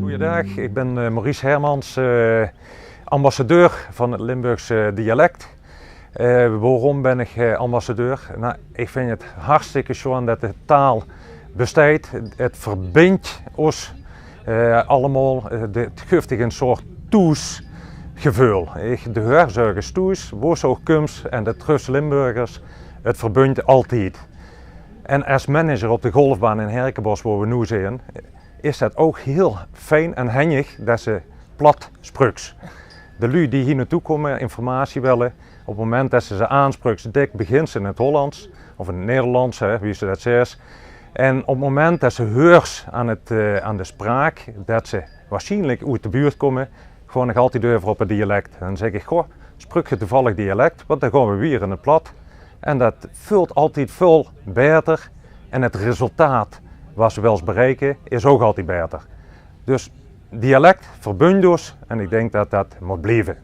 Goeiedag, ik ben Maurice Hermans, ambassadeur van het Limburgse dialect. Waarom ben ik ambassadeur? Nou, ik vind het hartstikke schoon dat de taal bestaat. Het verbindt ons allemaal. Het geeft een soort toesgevoel. De hoorzorgers toes, woos ook kums en de trus Limburgers, het verbindt altijd. En als manager op de golfbaan in Herkenbos, waar we nu zijn, is dat ook heel fijn en handig dat ze plat spruks. De lui die hier naartoe komen, informatie willen, op het moment dat ze aanspruks, dik begint ze in het Hollands of in het Nederlands, wie ze dat zegt. En op het moment dat ze heurs aan de spraak, dat ze waarschijnlijk uit de buurt komen, gewoon nog altijd over op het dialect. En dan zeg ik, goh, spruk je toevallig dialect, want dan gaan we weer in het plat. En dat vult altijd veel beter en het resultaat wat ze wel eens bereiken is ook altijd beter. Dus dialect verbindt ons en ik denk dat dat moet blijven.